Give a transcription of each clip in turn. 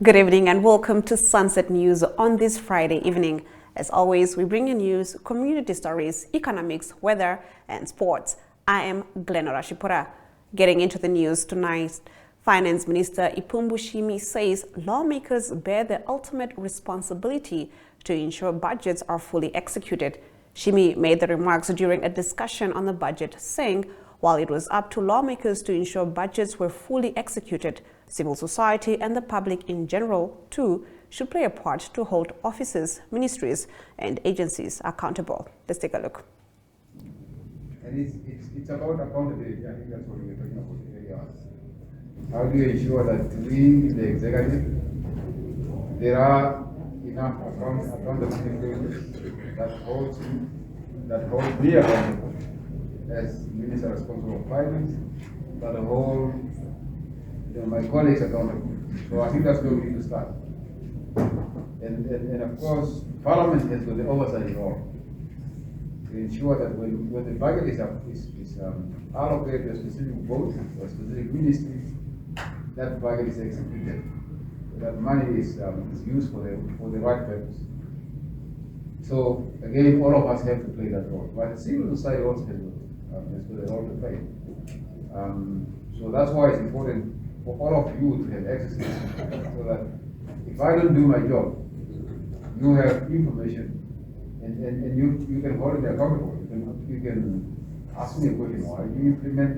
Good evening and welcome to Sunset News on this Friday evening. As always, we bring you news, community stories, economics, weather, and sports. I am Glenora Shipura. Getting into the news tonight, Finance Minister Ipumbu Shimi says lawmakers bear the ultimate responsibility to ensure budgets are fully executed. Shimi made the remarks during a discussion on the budget, saying while it was up to lawmakers to ensure budgets were fully executed, civil society and the public in general, too, should play a part to hold offices, ministries, and agencies accountable. Let's take a look. And it's about accountability. I think that's what we're talking about earlier. How do you ensure that we, in the executive, there are enough accountability that hold me accountable as Minister responsible for finance, that hold my colleagues accountable. So I think that's where we need to start. And of course, Parliament has got the oversight role to ensure that when the budget is allocated to a specific vote or a specific ministry, that budget is executed. That money is used for the right purpose. So again, all of us have to play that role. But civil society also has got a role to play. So that's why it's important for all of you to have access to it, so that if I don't do my job, you have information and you can hold me accountable. You can ask me a question, why do you implement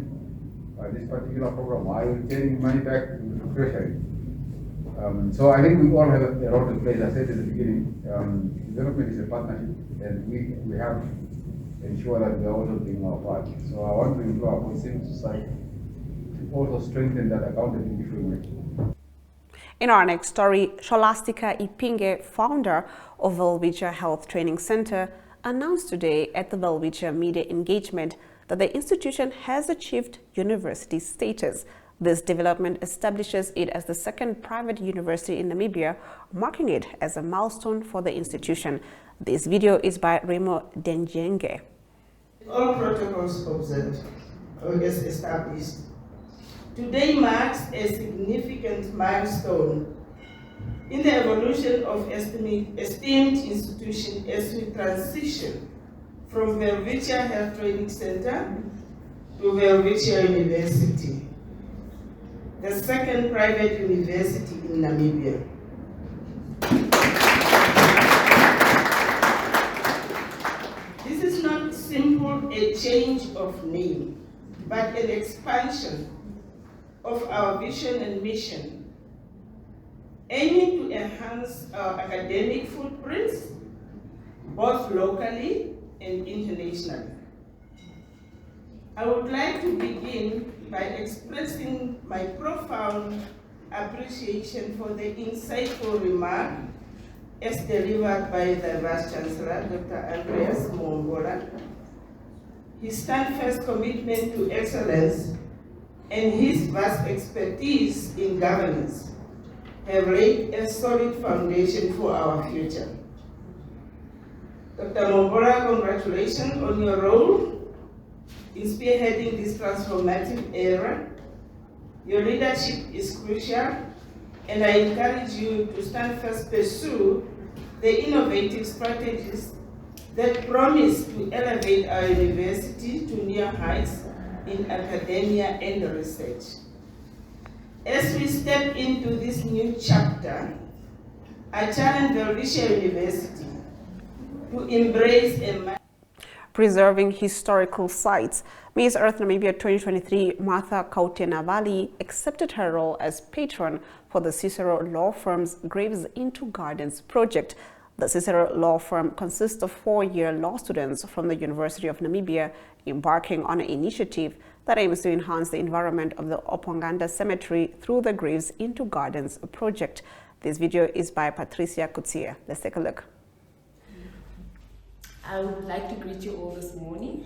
this particular program? Why are you getting money back to Treasury? So I think we all have a role to play. As I said at the beginning, development is a partnership, and we have to ensure that we are also doing our part. So I want to implore our civil society to also strengthen that accountability framework. In our next story, Scholastica Ipinge, founder of Welwitschia Health Training Center, announced today at the Welwitschia Media Engagement that the institution has achieved university status. This development establishes it as the second private university in Namibia, marking it as a milestone for the institution. This video is by Remo Denjenge. All protocols observed or established. Today marks a significant milestone in the evolution of esteemed institution as we transition from Welwitschia Health Training Center to Welwitschia University, the second private university in Namibia. This is not simple a change of name, but an expansion of our vision and mission, aiming to enhance our academic footprints, both locally and internationally. I would like to begin by expressing my profound appreciation for the insightful remark as delivered by the Vice Chancellor, Dr. Andreas Mongola. His steadfast commitment to excellence and his vast expertise in governance have laid a solid foundation for our future. Dr. Mongola, congratulations on your role in spearheading this transformative era. Your leadership is crucial, and I encourage you to steadfastly pursue the innovative strategies that promise to elevate our university to new heights in academia and research. As we step into this new chapter, I challenge Welwitschia University to embrace a preserving historical sites. Miss Earth Namibia 2023 Martha Kautenavali accepted her role as patron for the Cicero Law Firm's Graves into Gardens project. The Cicero Law Firm consists of four-year law students from the University of Namibia embarking on an initiative that aims to enhance the environment of the Oponganda Cemetery through the Graves into Gardens project. This video is by Patricia Kutsia. Let's take a look. I would like to greet you all this morning.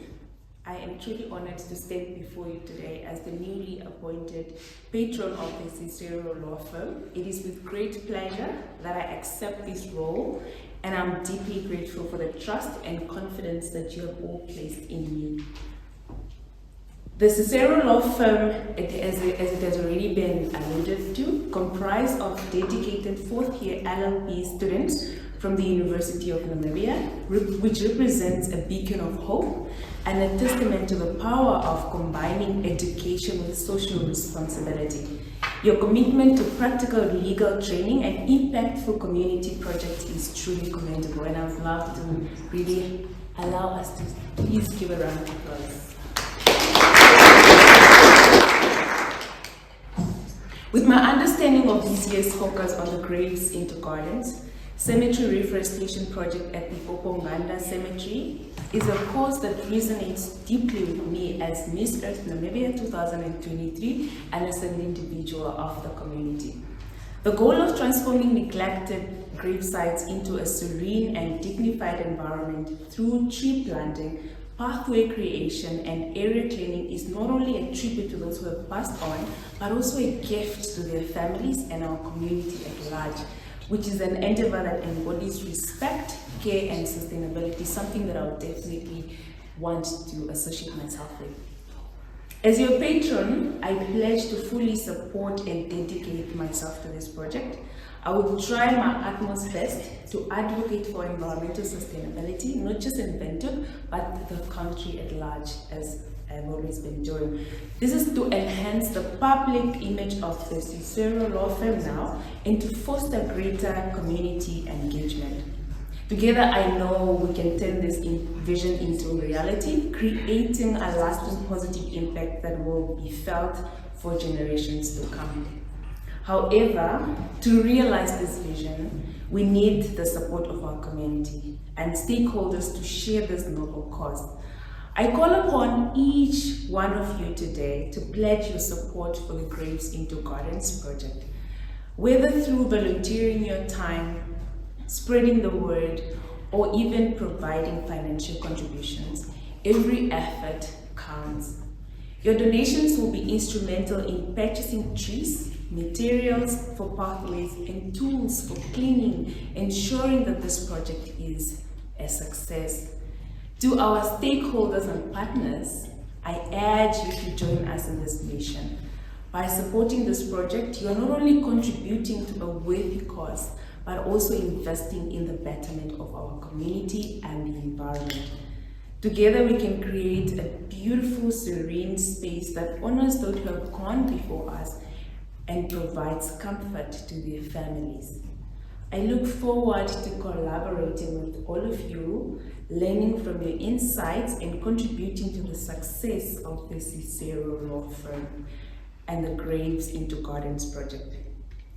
I am truly honored to stand before you today as the newly appointed patron of the Cicero Law Firm. It is with great pleasure that I accept this role, and I'm deeply grateful for the trust and confidence that you have all placed in me. The Cicero Law Firm, as it has already been alluded to, comprised of dedicated fourth-year LLB students from the University of Namibia, which represents a beacon of hope and a testament to the power of combining education with social responsibility. Your commitment to practical legal training and impactful community projects is truly commendable, and I would love to really allow us to please give a round of applause. With my understanding of this year's focus on the graves into gardens, cemetery reforestation project at the Poponganda Cemetery is a cause that resonates deeply with me as Miss Earth Namibia 2023 and as an individual of the community. The goal of transforming neglected grave sites into a serene and dignified environment through tree planting, pathway creation, and area cleaning is not only a tribute to those who have passed on, but also a gift to their families and our community at large, which is an endeavor that embodies respect, care, and sustainability, something that I would definitely want to associate myself with. As your patron, I pledge to fully support and dedicate myself to this project. I will try my utmost best to advocate for environmental sustainability, not just in Bento, but the country at large, as I've always been doing. This is to enhance the public image of the Cicero Law Firm now and to foster greater community engagement. Together, I know we can turn this vision into reality, creating a lasting positive impact that will be felt for generations to come. However, to realize this vision, we need the support of our community and stakeholders to share this noble cause. I call upon each one of you today to pledge your support for the Graves into Gardens project. Whether through volunteering your time, spreading the word, or even providing financial contributions, every effort counts. Your donations will be instrumental in purchasing trees, materials for pathways, and tools for cleaning, ensuring that this project is a success. To our stakeholders and partners, I urge you to join us in this mission. By supporting this project, you are not only contributing to a worthy cause, but also investing in the betterment of our community and the environment. Together, we can create a beautiful, serene space that honors those who have gone before us and provides comfort to their families. I look forward to collaborating with all of you, learning from your insights and contributing to the success of the Cicero Law Firm and the Graves into Gardens project.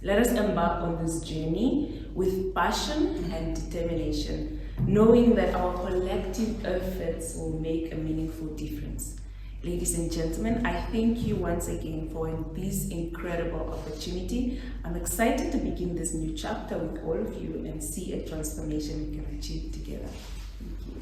Let us embark on this journey with passion and determination, knowing that our collective efforts will make a meaningful difference. Ladies and gentlemen, I thank you once again for this incredible opportunity. I'm excited to begin this new chapter with all of you and see a transformation we can achieve together. Thank you.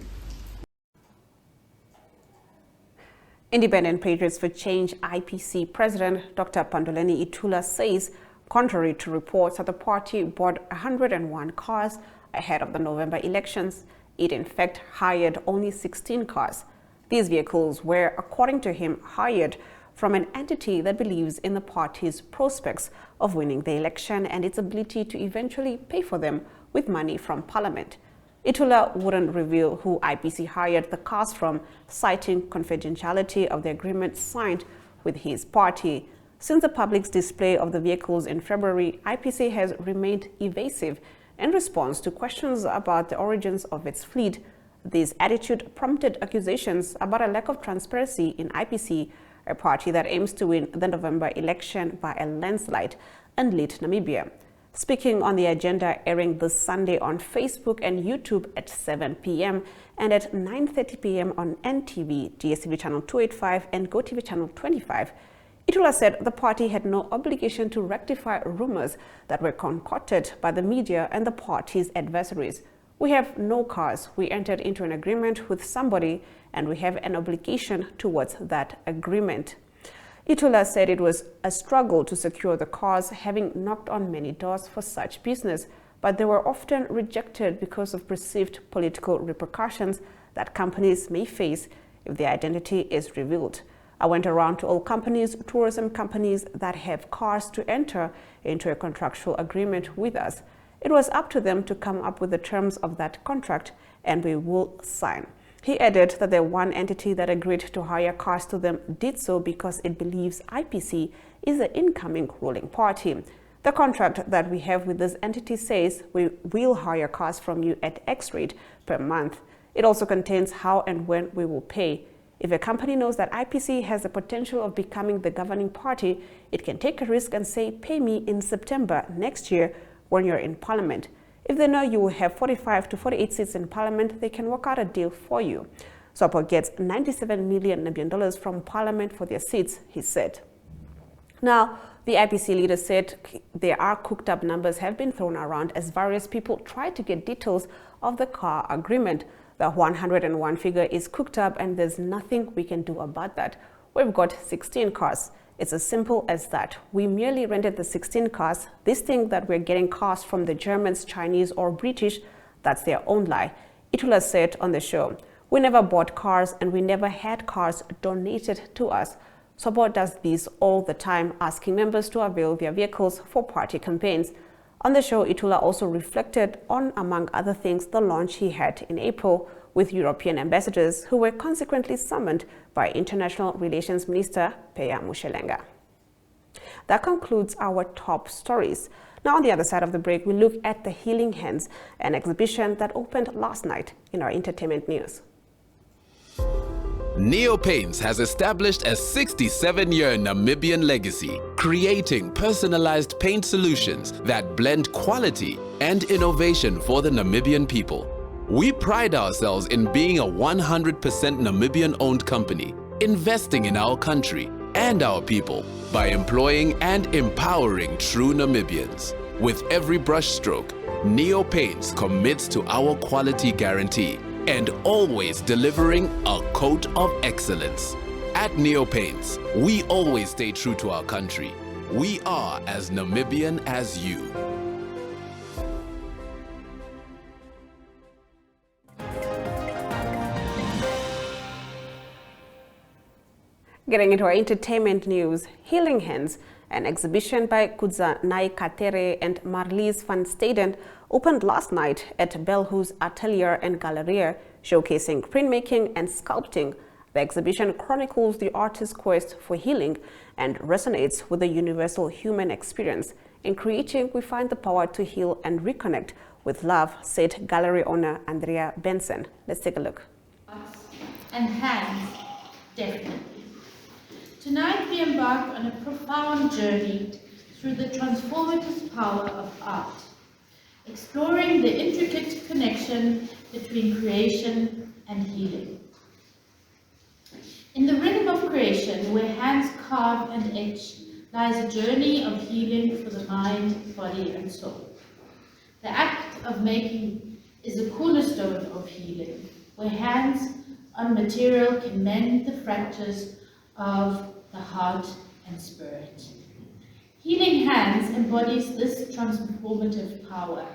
Independent Patriots for Change IPC President Dr. Panduleni Itula says, contrary to reports that the party bought 101 cars ahead of the November elections, it in fact hired only 16 cars. These vehicles were, according to him, hired from an entity that believes in the party's prospects of winning the election and its ability to eventually pay for them with money from Parliament. Itula wouldn't reveal who IPC hired the cars from, citing confidentiality of the agreement signed with his party. Since the public's display of the vehicles in February, IPC has remained evasive in response to questions about the origins of its fleet. This attitude prompted accusations about a lack of transparency in IPC, a party that aims to win the November election by a landslide and lead Namibia. Speaking on the agenda airing this Sunday on Facebook and YouTube at 7 p.m. and at 9:30 p.m. on NTV, DSTV channel 285 and GoTV channel 25, Itula said the party had no obligation to rectify rumors that were concocted by the media and the party's adversaries. We have no cars. We entered into an agreement with somebody and we have an obligation towards that agreement. Itula said it was a struggle to secure the cars, having knocked on many doors for such business, but they were often rejected because of perceived political repercussions that companies may face if their identity is revealed. I went around to all companies, tourism companies that have cars to enter into a contractual agreement with us. It was up to them to come up with the terms of that contract, and we will sign. He added that the one entity that agreed to hire cars to them did so because it believes IPC is the incoming ruling party. The contract that we have with this entity says we will hire cars from you at X rate per month. It also contains how and when we will pay. If a company knows that IPC has the potential of becoming the governing party, it can take a risk and say, pay me in September next year when you're in parliament. If they know you will have 45 to 48 seats in parliament, they can work out a deal for you. SWAPO gets 97 million Namibian from parliament for their seats, he said. Now, the IPC leader said there are cooked up numbers have been thrown around as various people try to get details of the car agreement. The 101 figure is cooked up and there's nothing we can do about that. We've got 16 cars. It's as simple as that. We merely rented the 16 cars. This thing that we're getting cars from the Germans, Chinese or British, that's their own lie. Itula said on the show, we never bought cars and we never had cars donated to us. SWAPO does this all the time, asking members to avail their vehicles for party campaigns. On the show, Itula also reflected on, among other things, the launch he had in April with European ambassadors who were consequently summoned by International Relations Minister Peya Mushelenga. That concludes our top stories. Now, on the other side of the break, we look at the Healing Hands, an exhibition that opened last night in our entertainment news. Neopaints has established a 67-year Namibian legacy, creating personalized paint solutions that blend quality and innovation for the Namibian people. We pride ourselves in being a 100% Namibian-owned company, investing in our country and our people by employing and empowering true Namibians. With every brushstroke, Neopaints commits to our quality guarantee and always delivering a coat of excellence. At Neopaints, we always stay true to our country. We are as Namibian as you. Getting into our entertainment news, Healing Hands, an exhibition by Kudzanai Katere and Marlies van Staden, opened last night at Belhu's Atelier and Galeria, showcasing printmaking and sculpting. The exhibition chronicles the artist's quest for healing and resonates with the universal human experience. In creating, we find the power to heal and reconnect with love, said gallery owner Andrea Benson. Let's take a look. And hands, definitely. Tonight we embark on a profound journey through the transformative power of art, exploring the intricate connection between creation and healing. In the rhythm of creation, where hands carve and etch, lies a journey of healing for the mind, body and soul. The act of making is a cornerstone of healing, where hands on material can mend the fractures of the heart and spirit. Healing Hands embodies this transformative power,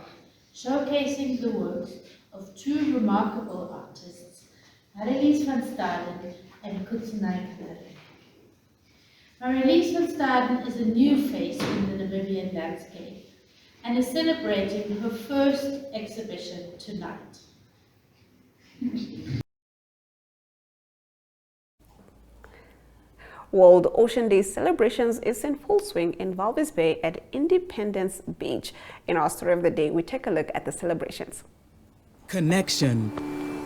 showcasing the works of two remarkable artists, Marlies van Staden and Kudzanai Katere. Marlies van Staden is a new face in the Namibian landscape and is celebrating her first exhibition tonight. World Ocean Day celebrations is in full swing in Walvis Bay at Independence Beach. In our story of the day, we take a look at the celebrations. Connection.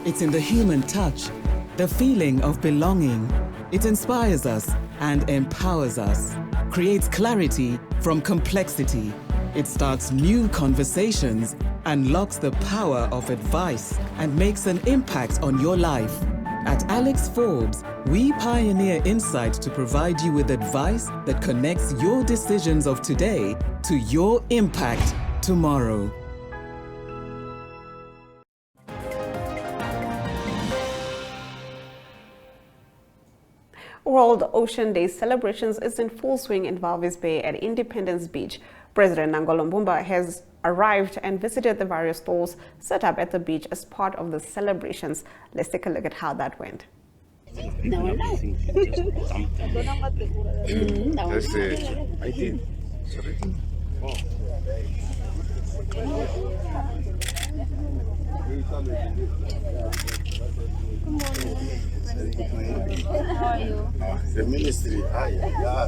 It's in the human touch, the feeling of belonging. It inspires us and empowers us, creates clarity from complexity. It starts new conversations, unlocks the power of advice, and makes an impact on your life. At Alex Forbes, we pioneer insight to provide you with advice that connects your decisions of today to your impact tomorrow. World Ocean Day celebrations is in full swing in Walvis Bay at Independence Beach. President Nangolo Mbumba has arrived and visited the various stalls set up at the beach as part of the celebrations. Let's take a look at how that went. I did. Sorry. Oh. How are you? The ministry,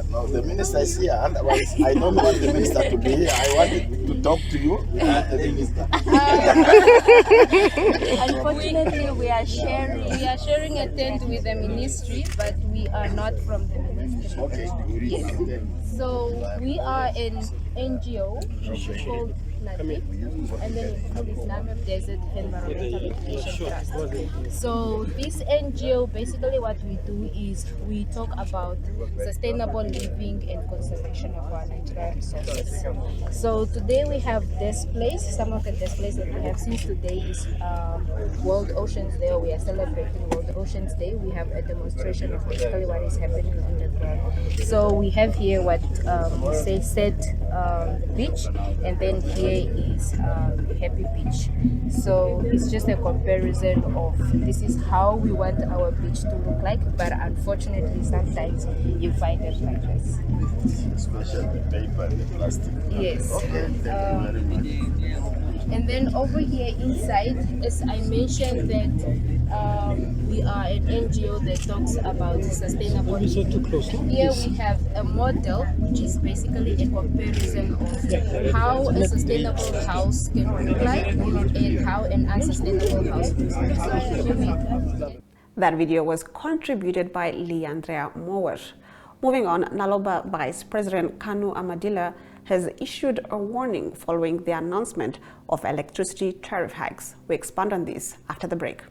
no, the minister is here. Otherwise, I don't want the minister to be here. I wanted to talk to you, not the minister. Unfortunately, we are sharing a tent with the ministry, but we are not from the ministry. Okay. Yes. So we are an NGO called NADIP, and then it's called Islamic Desert Environmental Education Trust. So this NGO, basically what we do is we talk about sustainable living and conservation of our natural resources. So today we have displays. Some of the displays that we have since today is World Oceans Day. We are celebrating World Oceans Day. We have a demonstration of basically what is happening underground. So we have here what we say Set Beach, and then here is Happy Beach. So it's just a comparison of this is how we want our beach to look like, but unfortunately sometimes you find it like this. Especially the paper, the plastic. Yes. Okay, thank you very much. And then over here inside, as I mentioned that we are an NGO that talks about sustainable living. Here we have a model which is basically a comparison of how a sustainable house can look like and how an unsustainable house looks like. That video was contributed by Leandrea Mower. Moving on, Naloba Vice President Kanu Amadila has issued a warning following the announcement of electricity tariff hikes. We expand on this after the break.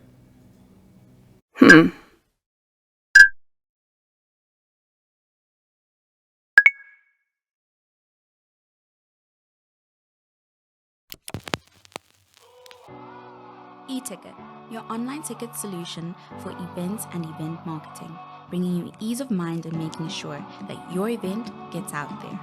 eTicket, your online ticket solution for events and event marketing, bringing you ease of mind and making sure that your event gets out there.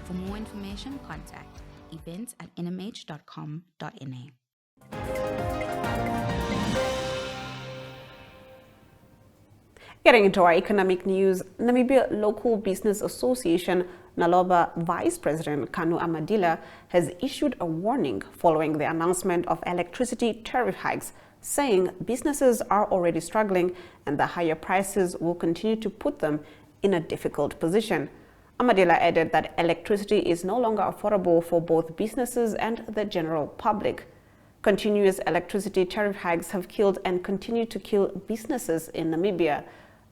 For more information, contact events@nmh.com.na. Getting into our economic news, Namibia Local Business Association Naloba Vice President Kanu Amadila has issued a warning following the announcement of electricity tariff hikes, saying businesses are already struggling and the higher prices will continue to put them in a difficult position. Amadila added that electricity is no longer affordable for both businesses and the general public. Continuous electricity tariff hikes have killed and continue to kill businesses in Namibia.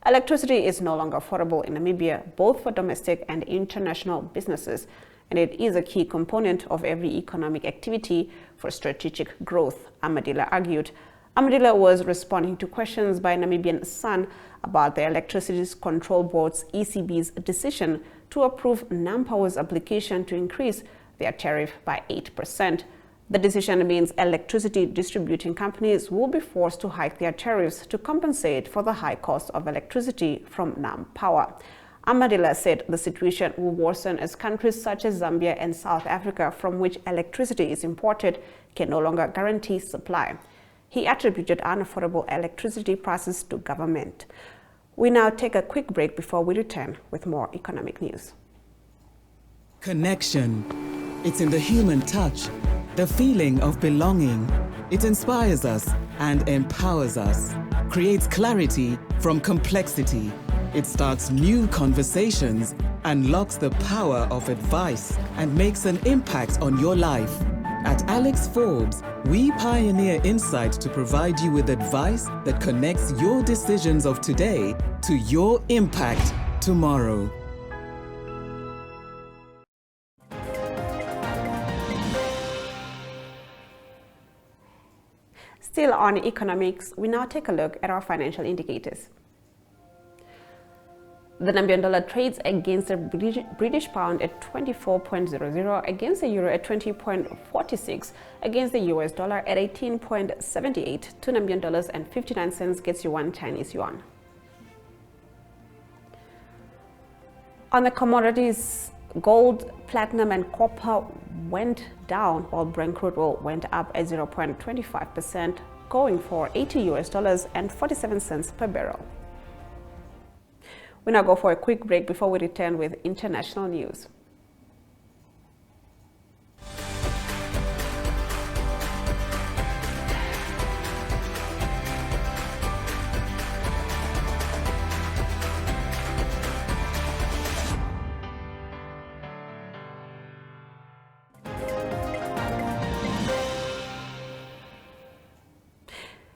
Electricity is no longer affordable in Namibia, both for domestic and international businesses, and it is a key component of every economic activity for strategic growth, Amadila argued. Amadila was responding to questions by Namibian Sun about the Electricity Control Board's ECB's decision to approve NamPower's application to increase their tariff by 8%. The decision means electricity distributing companies will be forced to hike their tariffs to compensate for the high cost of electricity from NamPower. Amadila said the situation will worsen as countries such as Zambia and South Africa, from which electricity is imported, can no longer guarantee supply. He attributed unaffordable electricity prices to government. We now take a quick break before we return with more economic news. Connection. It's in the human touch, the feeling of belonging. It inspires us and empowers us, creates clarity from complexity. It starts new conversations, unlocks the power of advice, and makes an impact on your life. At Alex Forbes, we pioneer insight to provide you with advice that connects your decisions of today to your impact tomorrow. Still on economics, we now take a look at our financial indicators. The Namibian dollar trades against the British pound at 24.00, against the euro at 20.46, against the US dollar at 18.78. 2 Namibian dollars and 59 cents gets you 1 Chinese yuan. On the commodities, gold, platinum and copper went down while Brent crude oil went up at 0.25%, going for $80 and 47 cents per barrel. We now go for a quick break before we return with international news.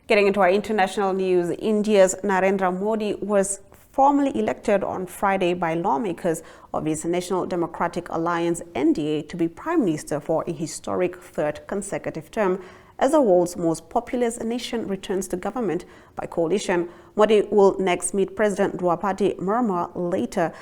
Getting into our international news, India's Narendra Modi was formally elected on Friday by lawmakers of his National Democratic Alliance (NDA) to be Prime Minister for a historic third consecutive term. As the world's most populous nation returns to government by coalition, Modi will next meet President Draupadi Murmu later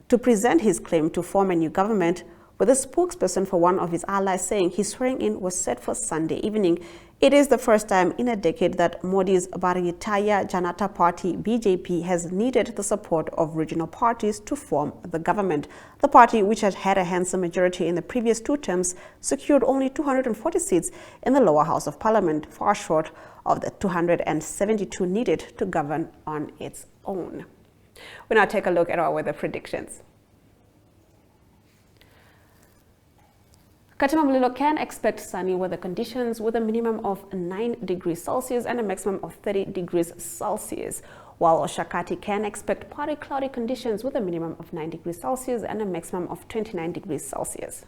to present his claim to form a new government, with a spokesperson for one of his allies saying his swearing-in was set for Sunday evening. It is the first time in a decade that Modi's Bharatiya Janata Party (BJP) has needed the support of regional parties to form the government. The party, which had had a handsome majority in the previous 2 terms, secured only 240 seats in the lower house of parliament, far short of the 272 needed to govern on its own. We now take a look at our weather predictions. Katamamlilo can expect sunny weather conditions with a minimum of 9 degrees Celsius and a maximum of 30 degrees Celsius, while Oshakati can expect partly cloudy conditions with a minimum of 9 degrees Celsius and a maximum of 29 degrees Celsius.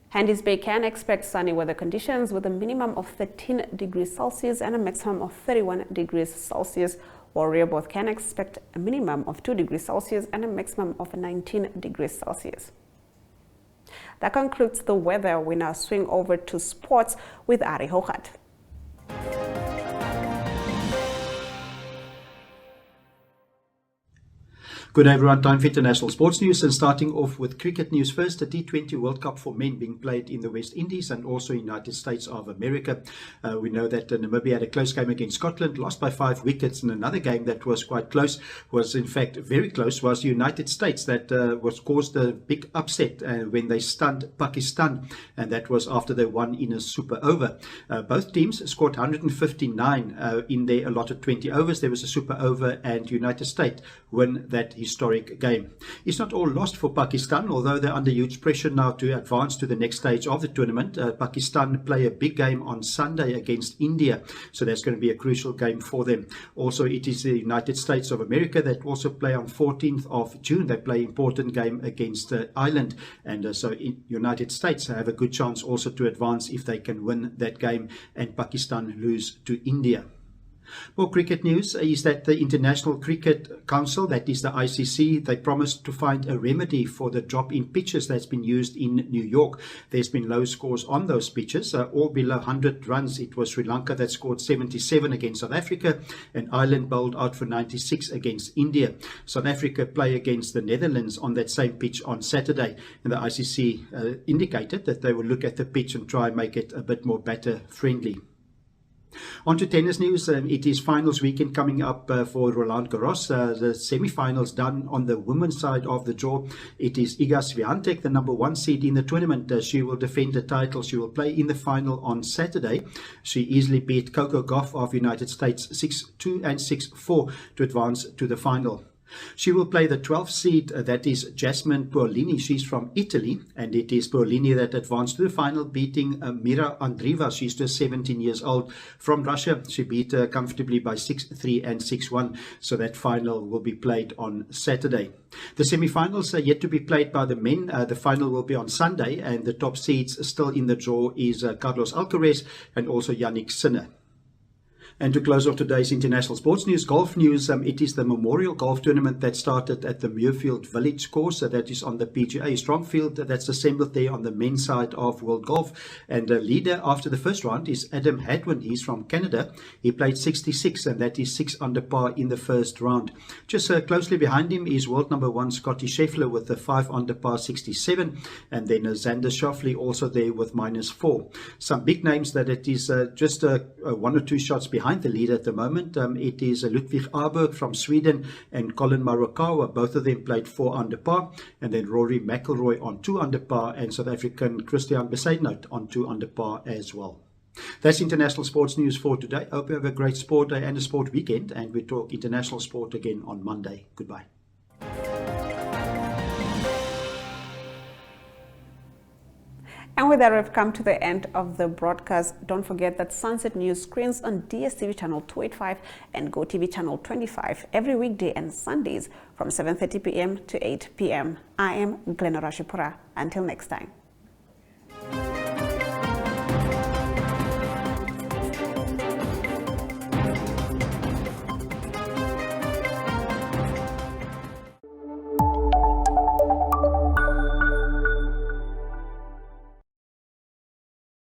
Handys Bay can expect sunny weather conditions with a minimum of 13 degrees Celsius and a maximum of 31 degrees Celsius, while Rehoboth can expect a minimum of 2 degrees Celsius and a maximum of 19 degrees Celsius. That concludes the weather. We now swing over to sports with Ari Hogat. Good day everyone, time for international sports news, and starting off with cricket news first. The T20 World Cup for men being played in the West Indies and also United States of America. We know that Namibia had a close game against Scotland, lost by 5 wickets, and another game that was quite close, was in fact very close, was the United States that was caused a big upset when they stunned Pakistan, and that was after they won in a super over. Both teams scored 159 in their allotted 20 overs. There was a super over and United States win that historic game. It's not all lost for Pakistan, although they're under huge pressure now to advance to the next stage of the tournament. Pakistan play a big game on Sunday against India, so that's going to be a crucial game for them. Also, it is the United States of America that also play on 14th of June. They play important game against Ireland, and so United States have a good chance also to advance if they can win that game and Pakistan lose to India. More cricket news is that the International Cricket Council, that is the ICC, they promised to find a remedy for the drop in pitches that's been used in New York. There's been low scores on those pitches, all below 100 runs. It was Sri Lanka that scored 77 against South Africa, and Ireland bowled out for 96 against India. South Africa play against the Netherlands on that same pitch on Saturday, and the ICC indicated that they will look at the pitch and try and make it a bit more batter friendly. On to tennis news. It is finals weekend coming up for Roland Garros. The semi-finals done on the women's side of the draw. It is Iga Swiatek, the number 1 seed in the tournament. She will defend the title. She will play in the final on Saturday. She easily beat Coco Gauff of United States 6-2 and 6-4 to advance to the final. She will play the 12th seed, that is Jasmine Paolini. She's from Italy, and it is Paolini that advanced to the final, beating Mira Andreeva. She's just 17 years old from Russia. She beat her comfortably by 6-3 and 6-1, so that final will be played on Saturday. The semi-finals are yet to be played by the men. The final will be on Sunday, and the top seeds still in the draw is Carlos Alcaraz and also Yannick Sinner. And to close off today's international sports news, golf news, it is the Memorial Golf Tournament that started at the Muirfield Village course. That is on the PGA Strongfield. That's assembled there on the men's side of World Golf. And the leader after the first round is Adam Hadwin. He's from Canada. He played 66, and that is 6 under par in the first round. Just closely behind him is world number 1 Scotty Scheffler with a 5 under par 67. And then Xander Schauffele also there with -4. Some big names that it is just 1 or 2 shots behind the leader at the moment. It is Ludwig Aberg from Sweden and Colin Morikawa. Both of them played 4 under par. And then Rory McIlroy on 2 under par and South African Christian Besaidnout on 2 under par as well. That's international sports news for today. Hope you have a great sport day and a sport weekend. And we talk international sport again on Monday. Goodbye. And with that, we've come to the end of the broadcast. Don't forget that Sunset News screens on DSTV channel 285 and GoTV channel 25 every weekday and Sundays from 7:30 p.m. to 8 p.m. I am Glenora Shipura. Until next time.